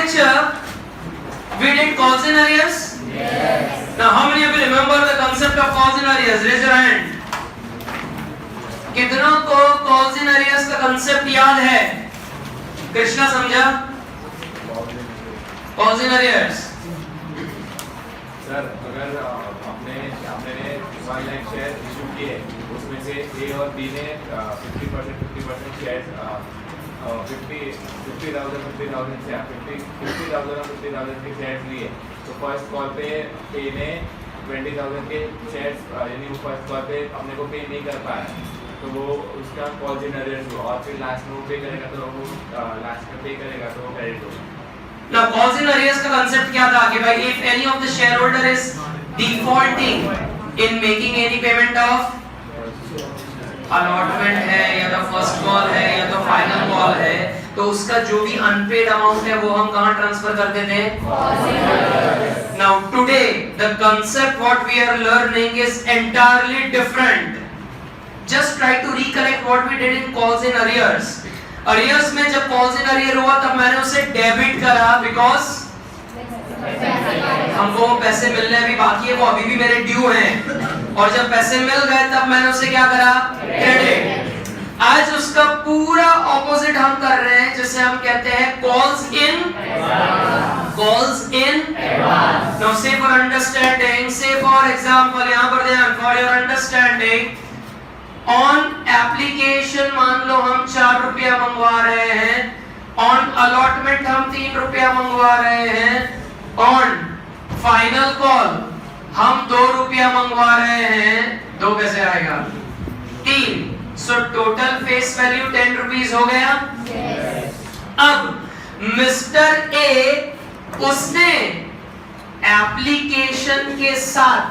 lecture we did calls in arrears? Yes. Now how many of you remember the concept of calls in arrears? Raise your hand. कितनों को calls in arrears का concept याद है? कृष्णा समझा? calls in arrears. Sir अगर आपने 1 lakh share issue किए, उसमें से ए और बी ने 50% शेयर 50,000 और 50,000 के शेयर्स लिए, तो फर्स्ट कॉल पे ए ने 20,000 के शेयर्स यानी वो फर्स्ट कॉल पे अपने को पे नहीं कर पाया, तो वो उसका कॉल इन अरेंज हुआ और फिर लास्ट में वो पे करेगा तो वो लास्ट में पे करेगा तो वो क्रेडिट होगा। Now calls in arrears का concept क्या था कि भाई if any of the shareholder is defaulting in making any payment of allotment है या तो first call है या तो final call है, तो उसका जो भी unpaid amount है वो हम कहाँ ट्रांसफर करते थे? Now today the concept what we are learning is entirely different. Just try to recollect what we did in calls in arrears. Arrears में जब कॉल्स इन अरियर हुआ तब मैंने उसे डेबिट करा बिकॉज हमको पैसे मिलने भी बाकी है, वो अभी भी मेरे ड्यू हैं, और जब पैसे मिल गए तब मैंने उसे क्या करा? क्रेडिट। आज उसका पूरा ऑपोजिट हम कर रहे हैं जिसे हम कहते हैं कॉल्स इन एडवांस। नाउ से फॉर अंडरस्टैंडिंग, से फॉर एग्जांपल, यहां पर ध्यान, for your understanding, on application मान लो हम 4 रुपया मंगवा रहे हैं, ऑन अलॉटमेंट हम 3 रुपया मंगवा रहे हैं, ऑन फाइनल कॉल हम 2 रुपया मंगवा रहे हैं, 2 कैसे आएगा? 3, so total face value 10 rupees हो गया। अब मिस्टर ए उसने एप्लीकेशन के साथ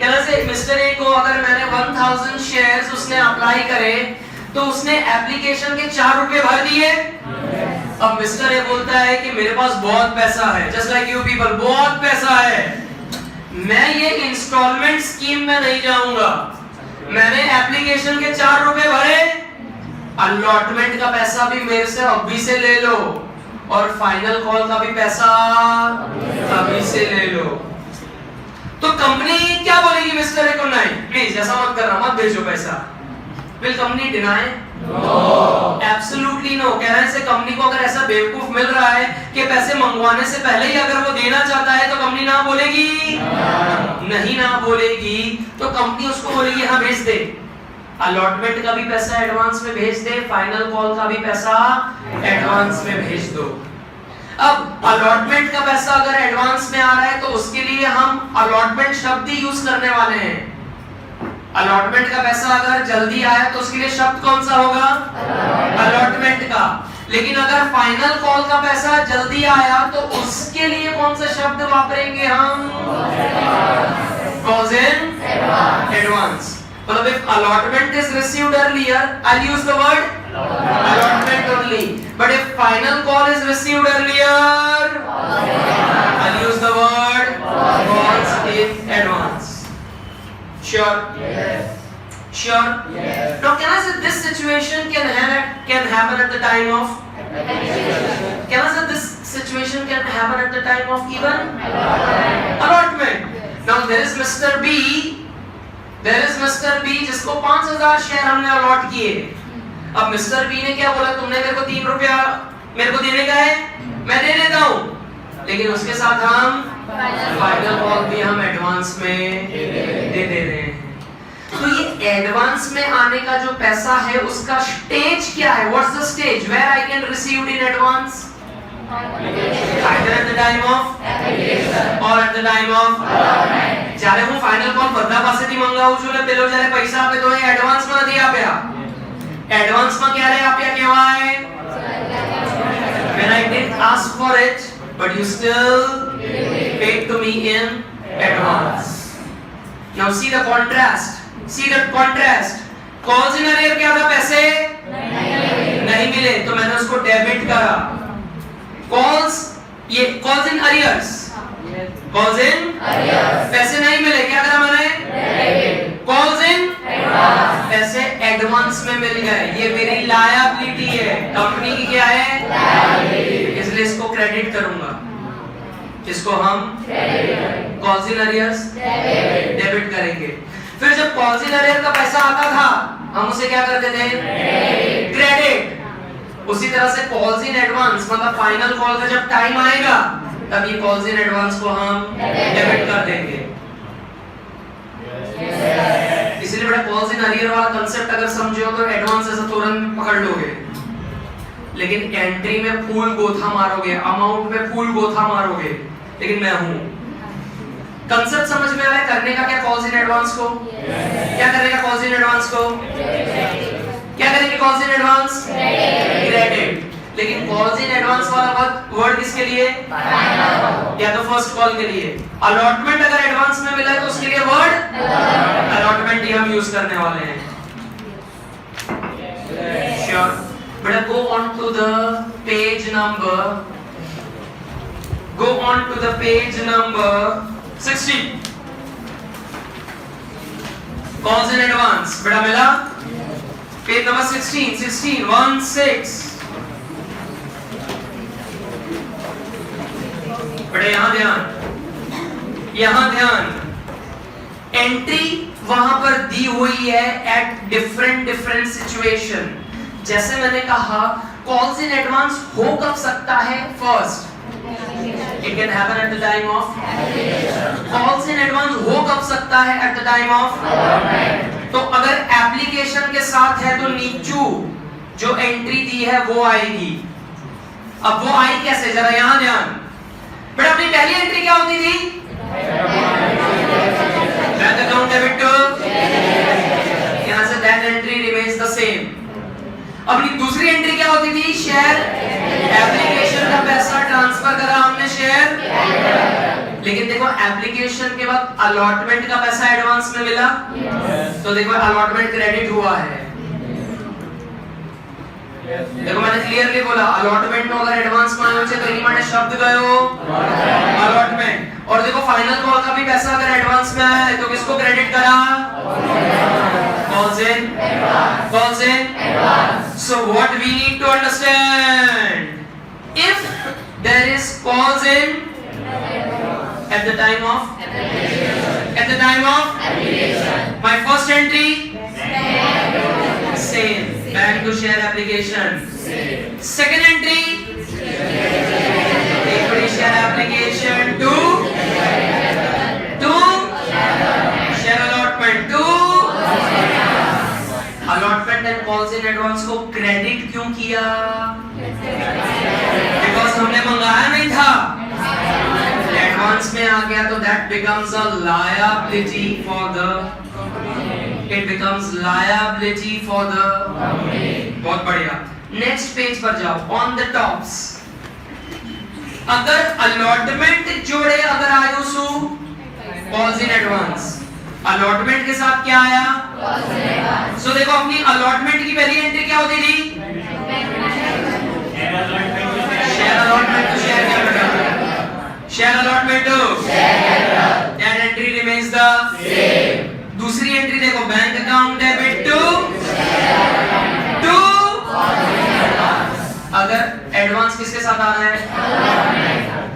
कहना से मिस्टर ए को अगर मैंने 1000 शेयर्स उसने अप्लाई करे तो उसने एप्लीकेशन के 4 रुपए भर दिए। अब मिस्टर ए बोलता है कि मेरे पास बहुत पैसा है, जस्ट लाइक यू पीपल, बहुत पैसा है, मैं ये इंस्टॉलमेंट स्कीम में नहीं जाऊंगा, मैंने एप्लीकेशन के 4 रुपए भरे, अलॉटमेंट का पैसा भी मेरे से अभी से ले लो और फाइनल कॉल का भी पैसा अभी से ले लो। तो कंपनी क्या बोलेगी मिस्टर ए को? नहीं, प्लीज ऐसा मत करना, मत भेजो पैसा। Will company deny? No, absolutely no. कह रहे हैं कंपनी को अगर ऐसा बेवकूफ मिल रहा है कि पैसे मंगवाने से पहले ही अगर वो देना चाहता है तो कंपनी ना बोलेगी? नहीं ना बोलेगी। तो कंपनी उसको बोलेगी हाँ भेज दे, अलॉटमेंट का भी पैसा एडवांस में भेज दे, फाइनल कॉल का भी पैसा एडवांस में भेज दो। अब अलॉटमेंट का पैसा अगर एडवांस में आ रहा है तो उसके लिए हम अलॉटमेंट शब्द ही यूज करने वाले हैं। अलॉटमेंट का पैसा अगर जल्दी आया तो उसके लिए शब्द कौन सा होगा? अलॉटमेंट का। लेकिन अगर फाइनल कॉल का पैसा जल्दी आया तो उसके लिए कौन सा शब्द वापरेंगे हम? Calls in advance. मतलब if allotment is received earlier, I'll use the word allotment only. But if final call is received earlier, I'll use the word calls in advance. Sure? Yes. Sure? Yes. Now can I say this situation can happen at the time of? Can I say this situation can happen at the time of even? Allotment. Now there is Mr. B. जिसको 5000 share हमने allot किए। अब mister B ने क्या बोला? तुमने मेरे को 3 रुपया मेरे को देने का है, मैं दे देता हूँ, लेकिन उसके साथ हम फाइनल कॉल भी हम एडवांस में दे रहे हैं। तो ये एडवांस में आने का जो पैसा है उसका स्टेज क्या है? What's the stage where I can receive in advance? either at the time of application or at the time of allotment. જ્યારે હું ફાઇનલ કોલ બધા પાસેથી મંગાવું છું એટલે પેલો જ્યારે પૈસા આપે તો એ એડવાન્સ માં નથી આપ્યા, એડવાન્સ માં ક્યારે આપ્યા કહેવાય? when I didn't ask for it but you still paid to me in advance. Now see the contrast. calls in arrear क्या था? पैसे नहीं मिले तो मैंने उसको डेबिट करा। calls in arrears, पैसे नहीं मिले, क्या करा मैंने? calls in पैसे एडवांस में मिल गए, ये मेरी लायबिलिटी है। कंपनी की क्या है, इसलिए इसको क्रेडिट करूंगा, इसको हम कॉल्स इन अरियर्स डेबिट करेंगे। फिर जब कॉल्स इन अरियर का पैसा आता था हम उसे क्या करते थे, क्रेडिट। उसी तरह से कॉल्स इन एडवांस मतलब फाइनल कॉल का जब टाइम आएगा तब ये कॉल्स इन एडवांस को हम डेबिट कर देंगे। इसलिए बड़ा कॉल्स इन अरियर वाला कांसेप्ट अगर समझो तो एडवांस ऐसा तुरंत पकड़ लोगे, लेकिन एंट्री में फुल गोथा मारोगे, अमाउंट में फुल गोथा मारोगे। लेकिन मैं हूं, कांसेप्ट समझ में आ रहा है करने का क्या कॉल्स इन एडवांस को, क्या करेगा कॉल्स इन एडवांस को, क्या करेंगे कॉल्स इन एडवांस, क्रेडिट। लेकिन कॉल्स इन एडवांस वाला वर्ड किसके लिए, या तो फर्स्ट कॉल के लिए। अलॉटमेंट अगर एडवांस में मिला है तो उसके लिए वर्ड अलॉटमेंट ही हम यूज करने वाले हैं। Sure. But go on to the page number. Go on to the page number 60. Calls in advance. बेटा मिला? Page number 16. 16. बेटा यहाँ ध्यान। एंट्री वहां पर दी हुई है at different situation। जैसे मैंने कहा कॉल्स इन एडवांस हो कब सकता है, first it can happen at the time of calls in advance हो कब सकता है, एट द टाइम ऑफ। तो अगर एप्लीकेशन के साथ है तो नीचू जो एंट्री दी है वो आएगी। अब वो आई कैसे, जरा यहां ध्यान। बेटा अपनी पहली एंट्री क्या होती थी, बैंक अकाउंट डेबिट टू, यहां say that entry remains the same. अपनी दूसरी एंट्री क्या होती थी, शेयर, एप्लीकेशन का पैसा ट्रांसफर करा हमने शेयर। लेकिन देखो एप्लीकेशन के बाद अलॉटमेंट का पैसा एडवांस में मिला, तो देखो अलॉटमेंट क्रेडिट हुआ है। देखो मैंने क्लियरली बोला अलॉटमेंट में अगर एडवांस में आयो छे तो एनी माटे शब्द गयो अलॉटमेंट। और देखो फाइनल कॉल का भी पैसा अगर एडवांस में आया है तो किसको क्रेडिट करा, calls in advance. So what we need to understand, if there is calls in at the time of my first entry same bank to share application, second entry equity share application to share allotment to allotment and calls in advance को credit क्यों किया, because हमने मंगाया नहीं था, advance में आ गया तो that becomes a liability for the, it becomes liability for the. बहुत बढ़िया। नेक्स्ट पेज पर जाओ, ऑन द टॉप्स। अगर अलॉटमेंट जोड़े अगर आयुषु कॉल्स इन एडवांस, अलॉटमेंट के साथ क्या आया, सो देखो अपनी अलॉटमेंट की पहली एंट्री क्या होती थी, share allotment to share capital, share allotment to that entry remains the same. दूसरी एंट्री देखो बैंक अकाउंट डेबिट टू अगर एडवांस किसके साथ आ रहा है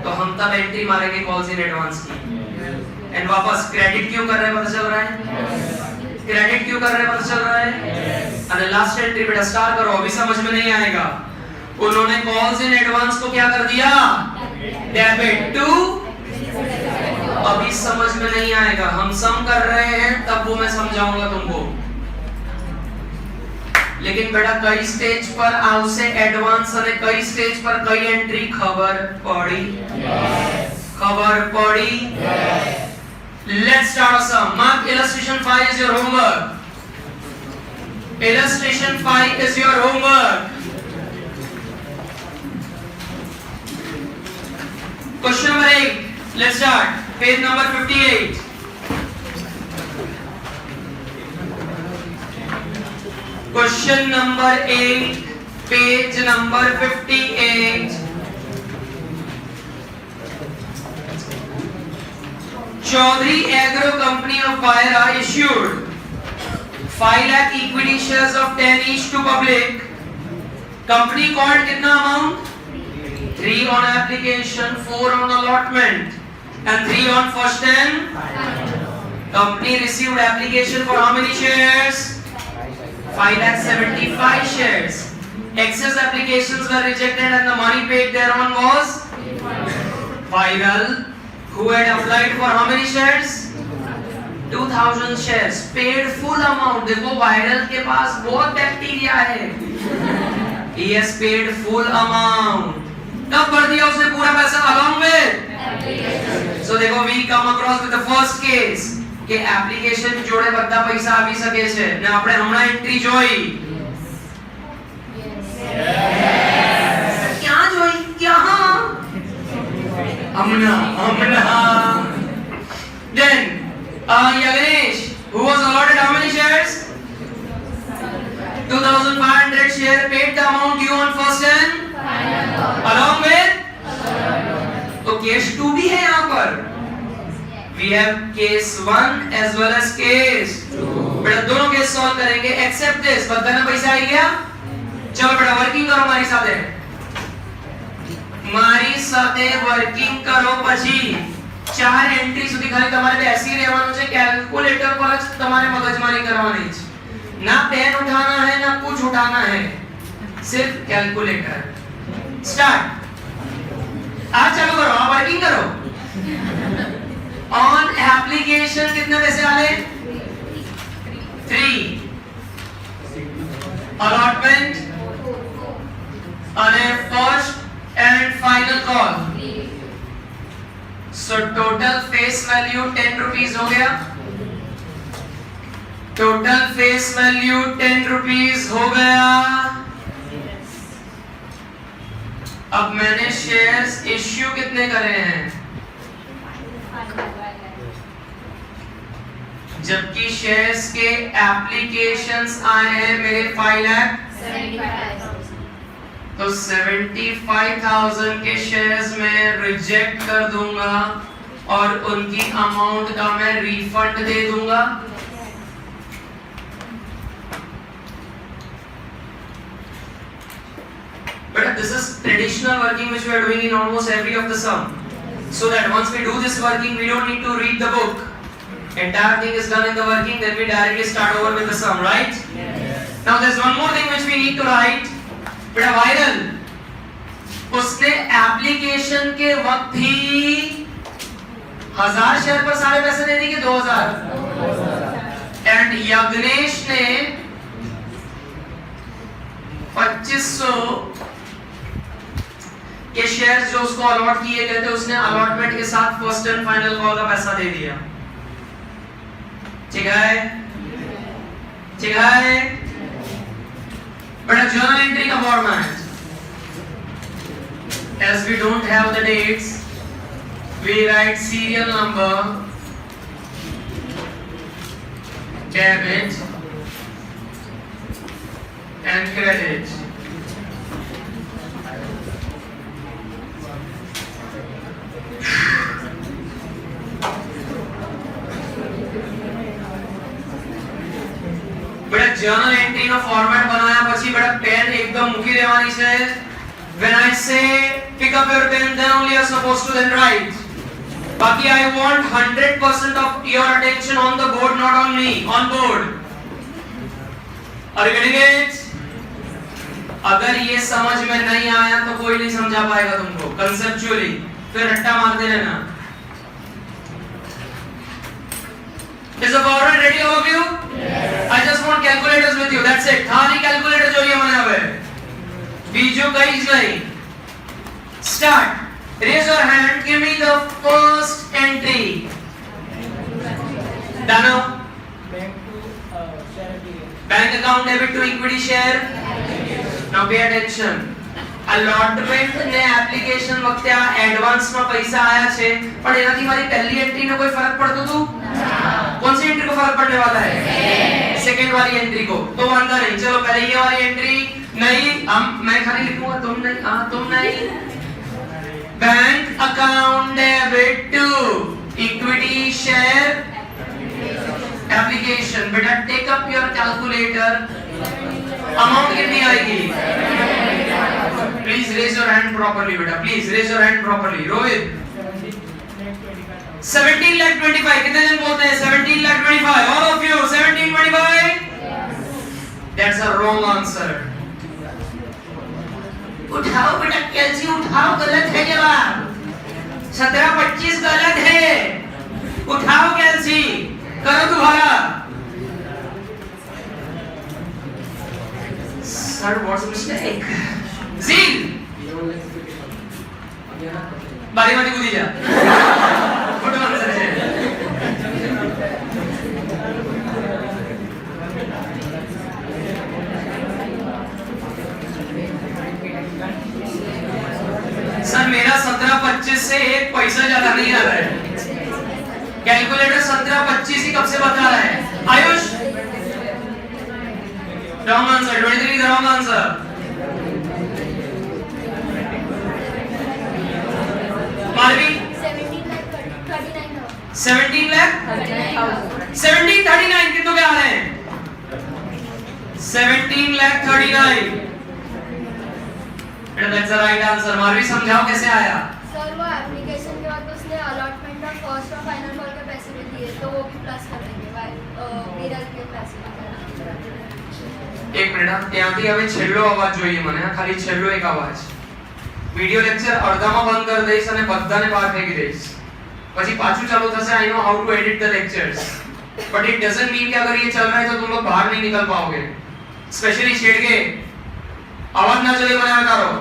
तो हम तब एंट्री मारेंगे कॉल्स इन एडवांस की। एंड वापस क्रेडिट क्यों कर रहे हैं पता चल रहा है, क्रेडिट क्यों कर रहे हैं पता चल रहा है। अरे लास्ट एंट्री बेटा स्टार करो, अभी समझ में नहीं आएगा। उन्होंने कॉल्स इन एडवांस को क्या कर दिया, डेबिट टू, अभी समझ में नहीं आएगा, हम सम कर रहे हैं तब वो मैं समझाऊंगा तुमको। लेकिन बेटा कई स्टेज पर આવશે एडवांस અને कई स्टेज पर कई एंट्री खबर पड़ी, खबर पड़ी। Let's start a sum. Mark illustration 5 is your homework. Illustration 5 is your homework. Question number 8. Let's start. Page number 58. Question number 8. Page number 58. Chaudhary Agro Company of Paira issued 5 lakh equity shares of 10 each to public company called कितना amount? 3 on application, 4 on allotment and 3 on first and company received application for how many shares? 575 shares. Excess applications were rejected and the money paid thereon was viral, who had applied for how many shares? 2000 shares. Paid full amount. देखो viral के पास बहुत bacteria है. He has paid full amount. कब भर दिया उसने पूरा पैसा along with? So देखो we come across with the first case કે એપ્લિકેશન જોડે બધા પૈસા આવી શકે છે ને આપણે હમણાં એન્ટ્રી જોઈ. ક્યાં જોઈ? ક્યાં? હમણાં. Then Yagnesh, who was allotted how many shares? 2500 share, paid the amount due on first and along with. तो केस 2 भी है यहाँ पर. We have case 1 as well as case 2. बेटा दोनों केस सॉल्व करेंगे. Except this. बधाने पैसा आई गया. चलो बेटा वर्किंग करो मारी साथे. મારી સાથે વર્કિંગ કરો પછી 4 એન્ટ્રી સુધી ખાલી તમારે બેસી રહેવાનું છે. કેલ્ક્યુલેટર પર જ તમારે મગજમારી કરવાની છે. ना पेन उठाना है ना कुछ उठाना है, सिर्फ कैलकुलेटर. स्टार्ट. आज चालू करो. आप वर्किंग करो. ऑन एप्लीकेशन कितने पैसे वाले? 3. अलॉटमेंट અને first and final call. So total face value 10 rupees हो गया. टोटल फेस वैल्यू 10 रुपीस हो गया. अब मैंने शेयर्स इश्यू कितने करे हैं? जबकि शेयर्स के एप्लीकेशंस आए हैं मेरे 5 लाख. तो 75,000 के शेयर्स में रिजेक्ट कर दूंगा और उनकी अमाउंट का मैं रिफंड दे दूंगा. But this is traditional working which we are doing in almost every of the sum. So that once we do this working, we don't need to read the book. Entire thing is done in the working, then we directly start over with the sum, right? Yes. Now there's one more thing which we need to write. But viral, उसने application के वक्त ही 1000 share पर सारे पैसे दे दिए 2000. And Yagnesh ने 2500 के shares जो उसको अलॉट किए गए थे उसने अलॉटमेंट के साथ फर्स्ट एंड फाइनल कॉल का पैसा दे दिया. ठीक है? ठीक है? बट जर्नल एंट्री का format, as we don't have the dates, we write serial number, debit and credit. बेटा जर्नल एंट्री નો ફોર્મેટ બનાયા પછી બેટા પેન એકદમ મૂકી દેવાની છે. When I say pick up your pen, then only you are supposed to then write. बाकी I want 100% of your attention on the board, not on me, on board. Are you getting it? अगर ये समझ में नहीं आया तो कोई नहीं समझा पाएगा तुमको conceptually. फिर रट्टा मारते रहना. Is the format ready all of you? Yes. I just want calculators with you. That's it. खाली calculator જોઈએ મને હવે. બીજું કઈ જ નહીં. Start. Raise your hand. Give me the first entry. Dano. Bank account debit to equity share. Now pay attention. Allotment ने application वखते आ advance में पैसा आया छे पण एनाથી મારી પહેલી एंट्री ने कोई फर्क पड़तो तो कौन सी एंट्री को फर्क पड़ने वाला है? सेकंड वाली एंट्री को. तो वांधा नहीं. चलो पहले ये वाली एंट्री नहीं, हम मैं खाली लिखूंगा तुम नहीं. हां तुम नहीं. Bank account debit to equity share application. बेटा take up your calculator. Amount कितनी आएगी? hand properly बेटा, please raise your hand properly. Rohit. 17,25,000 कितने जन बोलते हैं 17,25,000? All of you 17,25,000? That's a wrong answer. उठाओ बेटा कैलसी उठाओ, गलत है जवाब. 17,25,000 गलत है. उठाओ कैलसी, करो दोबारा. Sir, what's mistake? Zin. बारी बारी कूदी जा. What answer है? सर मेरा 17,25 से एक पैसा ज्यादा नहीं आ रहा है. कैलकुलेटर 17,25 ही कब से बता रहा है? Ayush wrong answer. 23 is the wrong answer. Marvi 17,39,000 कितनों के आ रहे हैं? 17,39,000. That's the right answer. मारवी समझाओ कैसे आया? सर वो एप्लीकेशन के बाद उसने अलॉटमेंट और फर्स्ट और फाइनल कॉल के पैसे भी दिए, तो वो भी प्लस कर देंगे विरल के पैसे. એક મિનિટ ત્યાંથી હવે છેલ્લો અવાજ જોઈએ મને, ખાલી છેલ્લો એક અવાજ. વિડિયો લેક્ચર અડધામાં બંધ કરી દઈશ અને બધાને બહાર ફેંકી દઈશ, પછી પાછું ચાલુ થશે. I know how to edit the lectures, but it doesn't mean कि अगर ये चल रहा है तो तुम लोग बाहर नहीं निकल पाओगे. स्पेशली शेड के आवाज ना चले મને બતા રહો.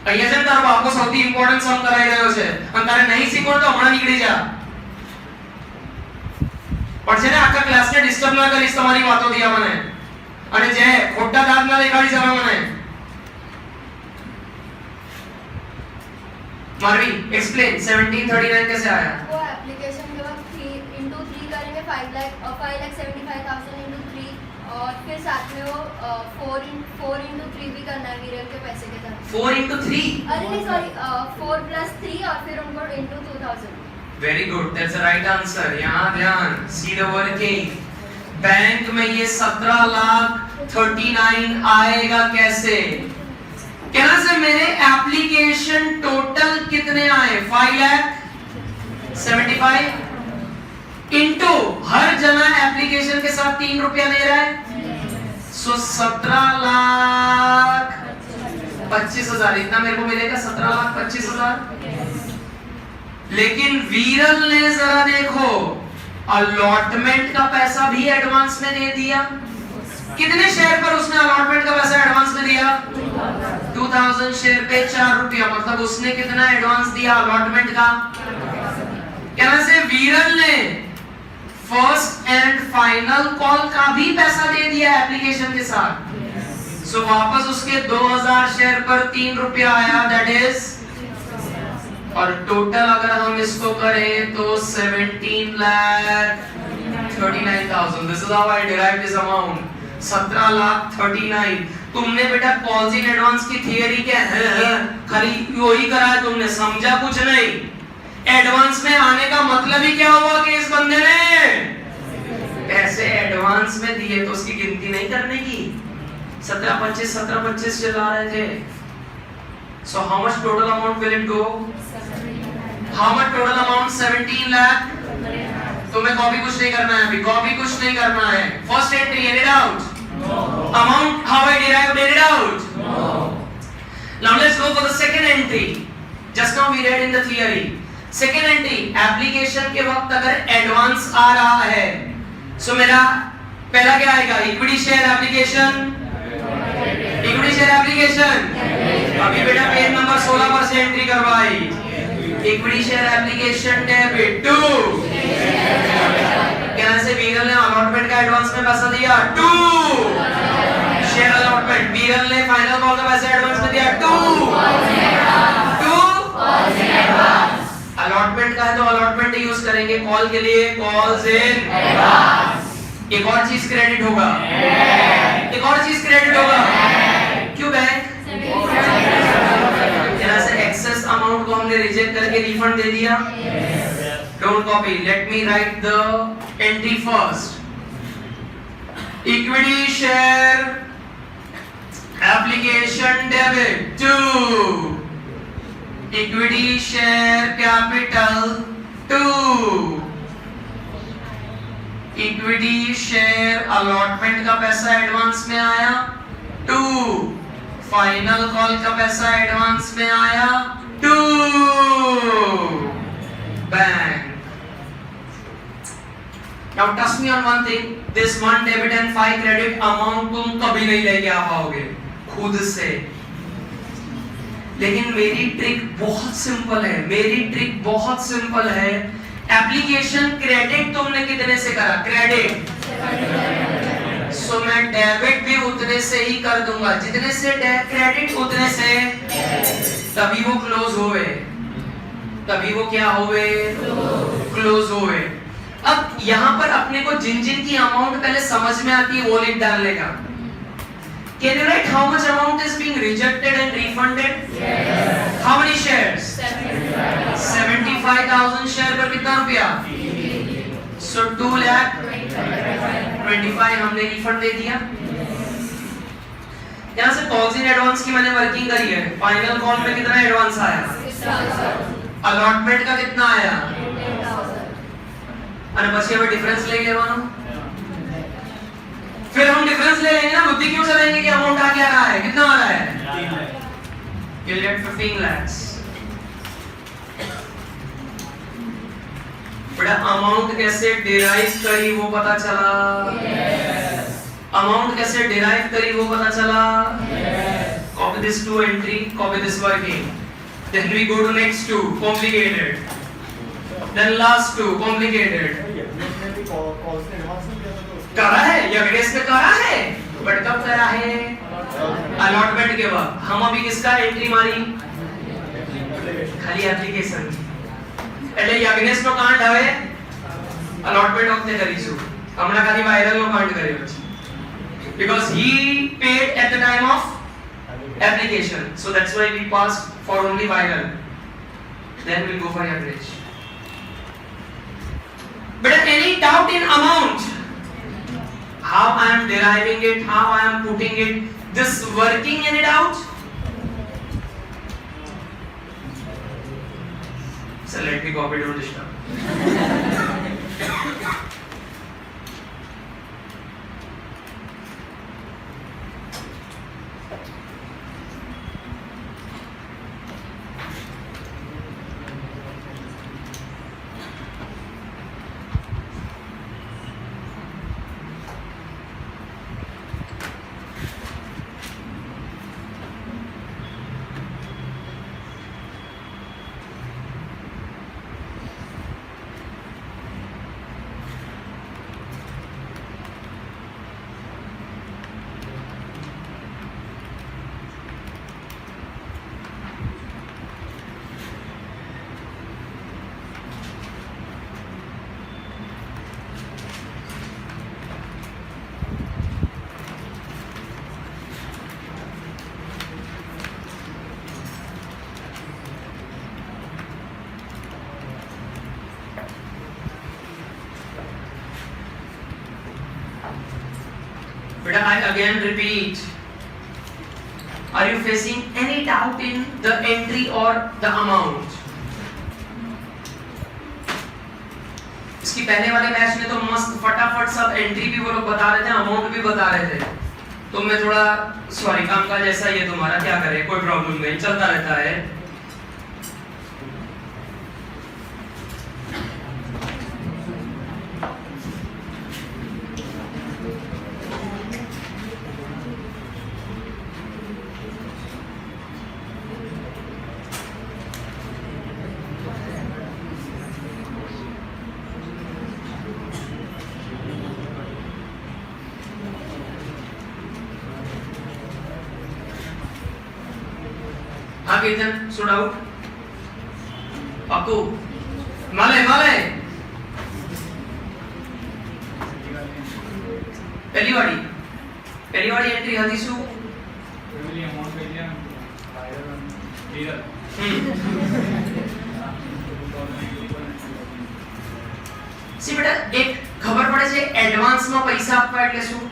અહીંયા છે તારો બાપો સૌથી ઇમ્પોર્ટન્ટ સમ કરાઈ રહ્યો છે અને તારે નહીં શીખવું તો હમણાં નીકળી જા. પણ છે ને આખા ક્લાસને ડિસ્ટર્બ ના કરીશ તમારી વાતોથી આ મને, અને જે ખોટા દાંત ના દેખાડી જવા મને. मारवी एक्सप्लेन 1739 कैसे आया? वो एप्लीकेशन के बाद 3 करेंगे 5,75,000 into 3 और फिर साथ में वो 4 into 3 भी करना है विरल के पैसे के साथ. 4 into 3? अरे नहीं सॉरी 4 plus 3 और फिर उनको into 2,000. Very good, that's the right answer. यहाँ ध्यान, सी द वर्किंग. बैंक में ये 17,39,000 आएगा कैसे? कहना से मेरे एप्लीकेशन टोटल कितने आए? 5,75,000 इनटू हर जना एप्लीकेशन के साथ 3 रुपया ले रहा है, सो 17,25,000 इतना मेरे को मिलेगा. 17,25,000. लेकिन वीरल ने जरा देखो अलॉटमेंट का पैसा भी एडवांस में दे दिया. कितने शेयर पर उसने अलॉटमेंट का पैसा एडवांस में दिया? 2,000 शेयर पे 4 रुपया. मतलब उसने कितना एडवांस दिया अलॉटमेंट का? कहना से वीरल ने फर्स्ट एंड फाइनल कॉल का भी पैसा दे दिया एप्लीकेशन के साथ. सो वापस उसके 2,000 शेयर पर 3 रुपया आया, दैट इज. और टोटल अगर हम इसको करें तो 17,39,000. This is how I derive this amount. 17,39,000. तुमने बेटा कॉल्स इन एडवांस की थियरी क्या है? खाली वही करा है तुमने, समझा कुछ नहीं. एडवांस में आने का मतलब ही क्या हुआ कि इस बंदे ने पैसे एडवांस में दिए तो उसकी गिनती नहीं करने की. 17,25 चला रहे थे. So how much total amount will it go? How much total amount? 17 lakh. तुम्हें कॉपी कुछ नहीं करना है अभी, कॉपी कुछ नहीं करना है. First entry add it out. Amount how I derived it out. Now let's go for the second entry. Just now we read in the theory. Second entry, application के वक्त अगर एडवांस आ रहा है, सो मेरा पहला क्या आएगा? Equity share application. Equity share application अभी बेटा पेज नंबर 16 पर से एंट्री करवाई. Equity share application debit to. कहने से वीरल ने अलॉटमेंट का एडवांस में पैसा दिया 2 शेयर अलॉटमेंट. वीरल ने फाइनल कॉल का पैसा एडवांस में दिया 2 अलॉटमेंट का है तो अलॉटमेंट ही यूज करेंगे. कॉल के लिए कॉल्स इन एडवांस. एक और चीज क्रेडिट होगा, एक और चीज क्रेडिट होगा. क्यों बैंक? जरा से एक्सेस अमाउंट को हमने रिजेक्ट करके रिफंड दे दिया. Don't copy. Let me write the entry first. Equity share application debit 2, equity share capital 2, equity share allotment का पैसा एडवांस में आया 2, फाइनल कॉल का पैसा एडवांस में आया 2, bank. Now trust me on one thing, this 1 debit and 5 credit amount तुम कभी नहीं लेके आ पाओगे खुद से। लेकिन मेरी ट्रिक बहुत सिंपल है, मेरी ट्रिक बहुत सिंपल है। एप्लीकेशन क्रेडिट तुमने कितने से करा? क्रेडिट। सो मैं डेबिट भी उतने से ही कर दूंगा जितने से क्रेडिट, उतने से तभी वो क्लोज होवे, तभी वो क्या होवे? क्लोज होवे। अब यहाँ पर अपने को जिन जिन की अमाउंट पहले समझ में आती है वो लिख डालने का। Can you write how much amount is being rejected and refunded? Yes. How many shares? 75,000 share पर कितना रुपया? So 2,25,000 हमने रिफंड दे दिया। यहाँ से कॉल्स इन एडवांस की मैंने वर्किंग करी है। फाइनल कॉल में कितना एडवांस आया? अलॉटमेंट का कितना आया? અને પછી હવે डिफरेंस ले लेવાનો। फिर हम डिफरेंस ले लेंगे ना, बुद्धि क्यों चलाएंगे कि अमाउंट आ क्या रहा है, कितना आ रहा है? You'll get 15 lakhs। बड़ा अमाउंट कैसे डिराइव करी वो पता चला? अमाउंट कैसे डिराइव करी वो पता चला? Copy this to entry, copy this working। Then we go to next two, complicated। Then last two, complicated। करा है यज्ञेश ने करा है, बट कब करा है? अलॉटमेंट के बाद। हम अभी किसका एंट्री मारी? खाली एप्लीकेशन। એટલે યજ્ઞેશ નો કાંડ હવે અલોટમેન્ટ વખતે કરીશું, હમણાં ખાલી વાયરલ નો કાંડ કર્યો છે because he paid at the time of application, so that's why we passed for only viral, then we'll go for average. But any doubt in amount, how I am deriving it, how I am putting it, this working, any doubt? So let me copy, don't disturb। But I again repeat, are you facing any doubt in the entry or the amount? इसकी पहले वाले batch में तो मस्त फटाफट सब entry भी वो लोग बता रहे थे, अमाउंट भी बता रहे थे। तो मैं थोड़ा सॉरी, काम का जैसा ये तुम्हारा, क्या करे, कोई प्रॉब्लम नहीं, चलता रहता है। हाँ कीर्तन, सुन आउट पक्कू माले पहली वाली एंट्री હતી શું? સી બેટા એક ખબર પડે છે એડવાન્સ માં પૈસા આપવા એટલે શું?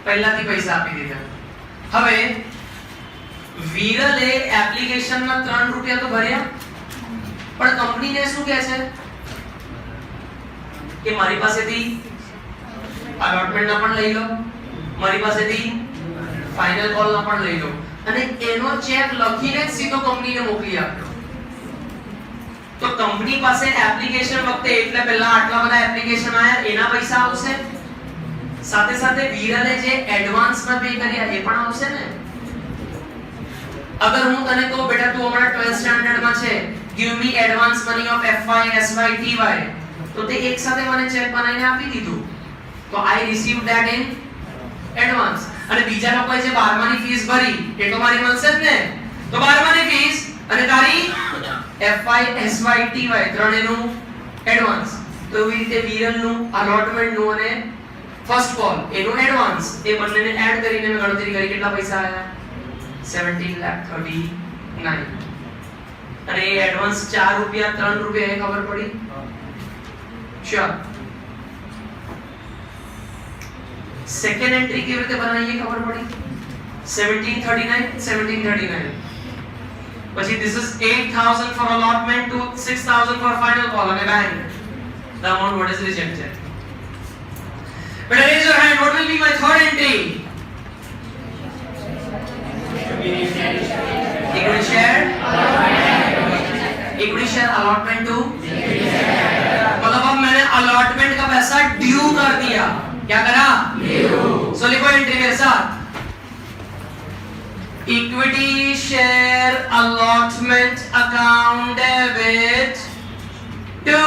પહેલાથી પૈસા આપી દીધા, હવે વિરલે એપ્લિકેશનમાં 3 રૂપિયા તો ભર્યા, પણ કંપનીને શું કહે છે કે મારી પાસેથી અલોટમેન્ટ ના પણ લઈ લો, મારી પાસેથી ફાઇનલ કોલ ના પણ લઈ લો, અને એનો ચેક લખીને સીધો કંપનીને મોકલી આપ્યો. તો કંપની પાસે એપ્લિકેશન વખતે એટલે પહેલા આટલા બધા એપ્લિકેશન આયા એના પૈસા આવશે, સાથે સાથે વિરલે જે એડવાન્સમાં પે કર્યા એ પણ આવશે ને. અગર હું તને કહું બેટા તું હમણાં 12th સ્ટાન્ડર્ડમાં છે, give me advance money of FY SY TY, તો તે એક સાથે મને ચેક બનાવીને આપી દીધું, તો I received that in advance. અને બીજા લોકોએ જે 12માની ફીસ ભરી એ તો મારી મળશે જ ને, તો 12માની ફીસ અને તારી FY SY TY ત્રણેયનું એડવાન્સ. તો એવી રીતે વિરલનું અલોટમેન્ટનું અને ફર્સ્ટ કોલ એનું એડવાન્સ, એ બંનેને એડ કરીને મેં ગણતરી કરી કેટલા પૈસા આયા 17,39,000. અને એ એડવાન્સ 4 રૂપિયા 3 રૂપિયા એ ખબર પડી. શ્યોર. સેકન્ડ એન્ટ્રી કેવી રીતે બનાવીએ ખબર પડી 1739. પછી this is 8,000 for allotment to 6,000 for final call and a bank. The amount what is rejected. But raise your hand, what will be my third entry? Equity share. Equity share allotment to, मतलब अब मैंने allotment का पैसा due कर दिया. क्या करा? Due. सो लिखो एंट्री मेरे साथ. Equity share allotment account debit to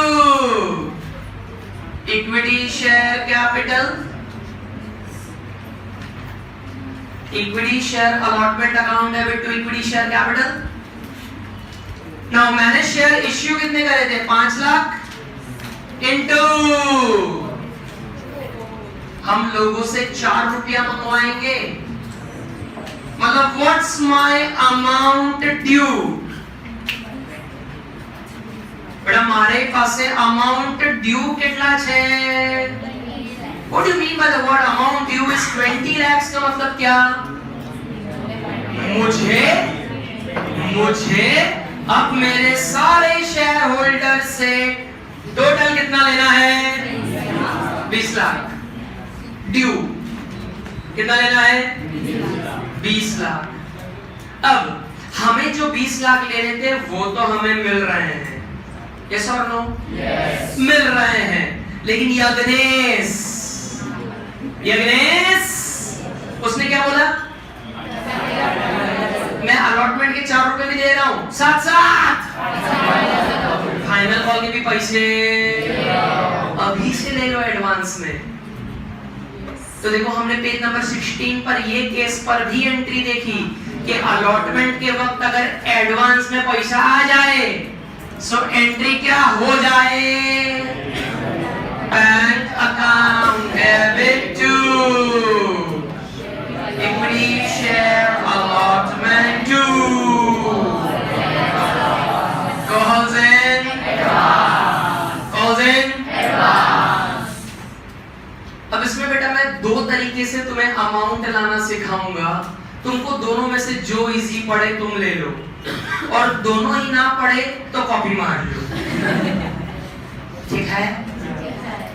equity share capital. Equity share allotment account debit to equity share capital. Now मैंने शेयर इश्यू कितने करे थे 5 लाख into हम लोगों से 4 रुपया मंगवाएंगे, मतलब व्हाट्स माय अमाउंट ड्यू. बेटा मारे पासे अमाउंट ड्यू कितना छे? What do you mean by the word amount due is 20 lakhs का मतलब क्या? मुझे अब मेरे सारे शेयर होल्डर से टोटल कितना लेना है 20 लाख ड्यू. कितना लेना है 20 लाख. अब हमें जो 20 लाख लेने थे वो तो हमें मिल रहे हैं, यस और नो? यस, मिल रहे हैं. लेकिन यज्ञेश उसने क्या बोला? मैं अलॉटमेंट के 4 रुपए भी दे रहा हूं, साथ साथ फाइनल कॉल के भी पैसे अभी से ले लो एडवांस में. तो देखो हमने पेज नंबर 16 पर ये केस पर भी एंट्री देखी कि अलॉटमेंट के वक्त अगर एडवांस में पैसा आ जाए सो एंट्री क्या हो जाए? Bank account debit to equity share allotment to goes in advance. अब इसमें बेटा मैं 2 तरीके से तुम्हें अमाउंट लाना सिखाऊंगा. तुमको दोनों में से जो इजी पड़े तुम ले लो, और दोनों ही ना पड़े तो कॉपी मार लो. ठीक है?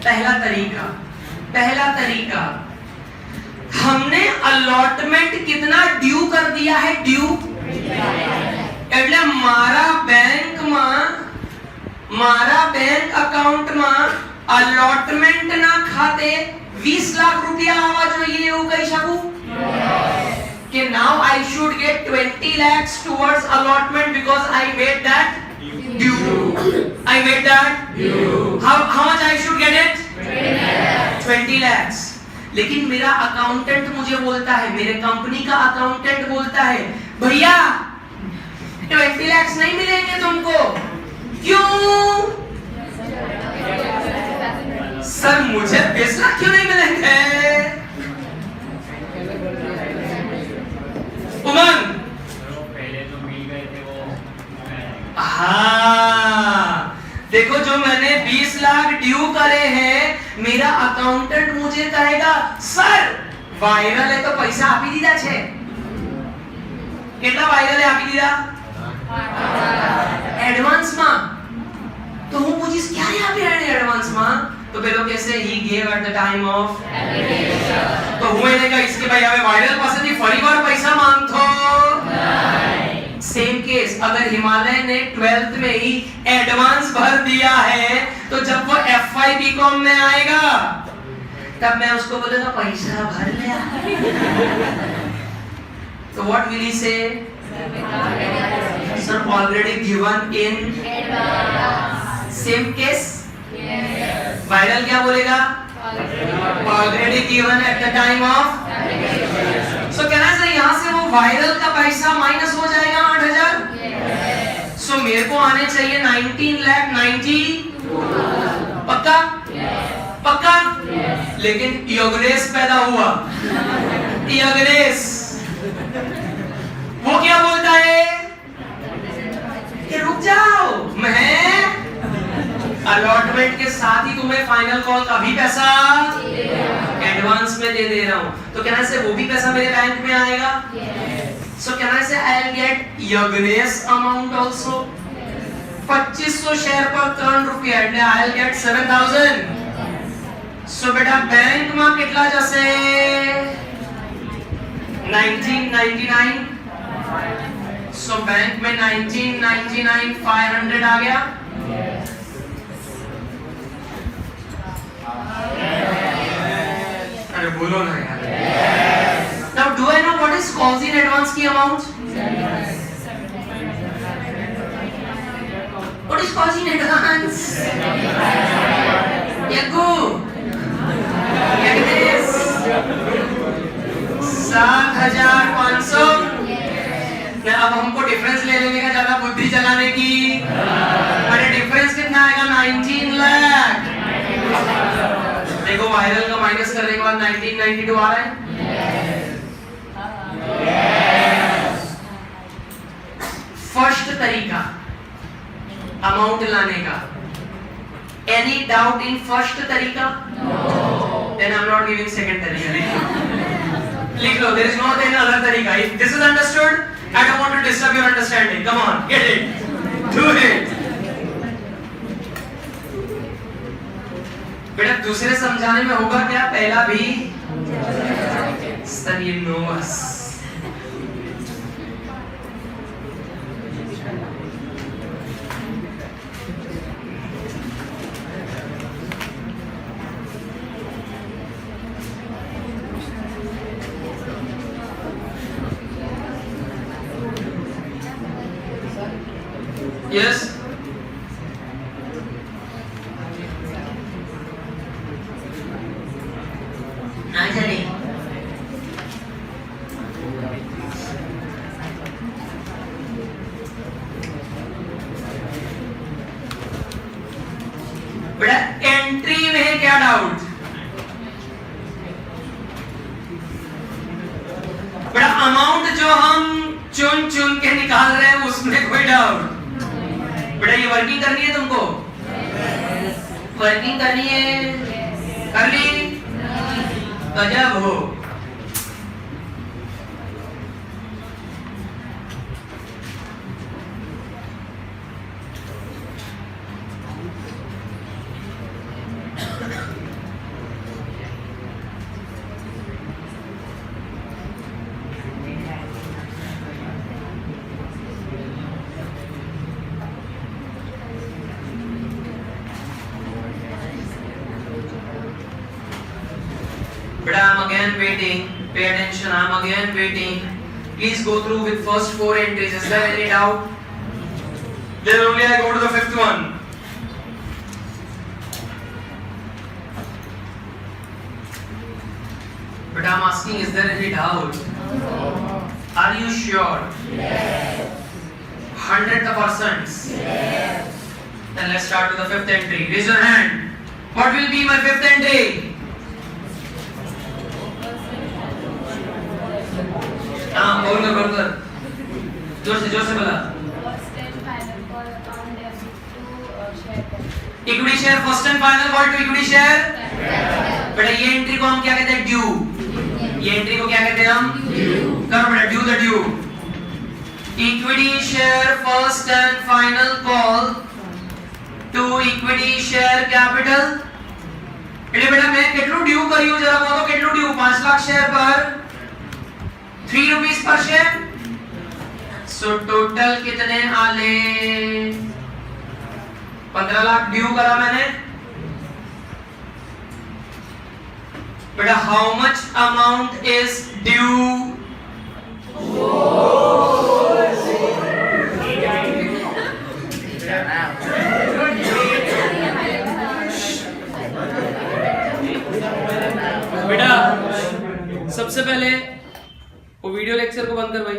पहला तरीका हमने अलॉटमेंट कितना ड्यू कर दिया है? ड्यू એટલે મારા બેંક અકાઉન્ટ માં અલોટમેન્ટ ના ખાતે 20 લાખ રૂપિયા આવવા જોઈએ એવું કહી શકું કે now I should get 20 lakhs towards allotment because I made that due. How much I should get it? 20 lakhs. लेकिन मेरा अकाउंटेंट मुझे बोलता है, मेरे कंपनी का अकाउंटेंट बोलता है, भैया 20 लाख नहीं मिलेंगे तुमको. क्यों? सर मुझे 20 लाख क्यों नहीं मिलेंगे? उमंग पहले जो मिल गए थे वो. हाँ देखो जो मैंने 20 लाख ड्यू करे हैं, मेरा अकाउंटेंट मुझे कहेगा सर वायरल है तो पैसा આપી દીધા છે, કેટલા વાયરલે આપી દીધા? એડવાન્સમાં. તો હું પૂછીશ ક્યારે આપ્યા એને એડવાન્સમાં? તો પેલો કહેશે he gave at the time of application. તો હું એને કહીશ કે ભાઈ હવે વાયરલ પાસેથી ફરીવાર પૈસા માંગતો नहीं. सेम केस अगर हिमालय ने 12th में ही एडवांस भर दिया है तो जब वो FY BCom में आएगा तब मैं उसको बोलूंगा पैसा भर लिया. तो what will he say? Sir, already given in advance. Same case? Yes. Viral क्या बोलेगा? Already given at the time of application. So कहना है यहाँ से वो वायरल का पैसा माइनस हो जाएगा 8,000. Yes. So मेरे को आने चाहिए 19,90,000. पक्का? Yes. पक्का? Yes. लेकिन योगनेश पैदा हुआ. योगनेश वो क्या बोलता है कि रुक जाओ, मैं अलॉटमेंट के साथ ही तुम्हें फाइनल कॉल का भी पैसा एडवांस में दे रहा हूं. तो कहना से वो भी पैसा मेरे बैंक में आएगा. सो कहना से आई विल गेट योगनेश अमाउंट आल्सो. 2500 शेयर पर 3 रुपया એટલે आई विल गेट 7,000. सो बेटा बैंक में કેટલા જશે? 1999. सो बैंक में 1999 500 आ गया. अरे बोलो ना यार. Now do I know what is calls in advance की amount? What is calls in advance? Yaggu. Yagnes. 7,500. अब हमको डिफरेंस ले लेने का ज्यादा बुद्धि चलाने की. अरे डिफरेंस कितना आएगा? 19 लाख. देखो वायरल का माइनस करने के बाद 1992 आ रहा है. फर्स्ट तरीका अमाउंट लाने का. एनी डाउट इन फर्स्ट तरीका? Then I am not giving second तरीका. लिख लो देयर इज नो अदर तरीका. If this is understood I don't want to disturb your understanding. Come on, get it. Do it. बेटा दूसरे समझाने में होगा क्या? पहला भी study knows. Yes. Actually. बेटा एंट्री में क्या डाउट? बेटा अमाउंट जो हम चुन चुन के निकाल रहे हैं उसमें कोई डाउट? बेटा ये वर्किंग करनी है तुमको? वर्किंग करनी है? कर ली? गजब हो. But I'm again waiting. Pay attention. I'm again waiting. Please go through with first 4 entries. Is there any doubt? Then only I go to the 5th one. But I'm asking, is there any doubt? Are you sure? Yes. 100%? Yes. Then let's start with the 5th entry. Raise your hand. What will be my 5th entry? हाँ बोल कर जोर से बोला. Equity share first and final call to equity share. बेटा ये entry को हम क्या कहते हैं? ड्यू. ये एंट्री को क्या कहते हैं हम? करो बेटा due the due. equity share first and final call to equity share capital એટલે બેટા મેં કેટલું ડ્યુ કર્યું જરા કહો તો કેટલું ડ્યુ 5 લાખ શેર પર 3 rupees per share so total कितने आले 15 लाख ड्यू करा मैंने बेटा how much amount is due बेटा सबसे पहले वो वीडियो लेक्चर को बंद कर भाई।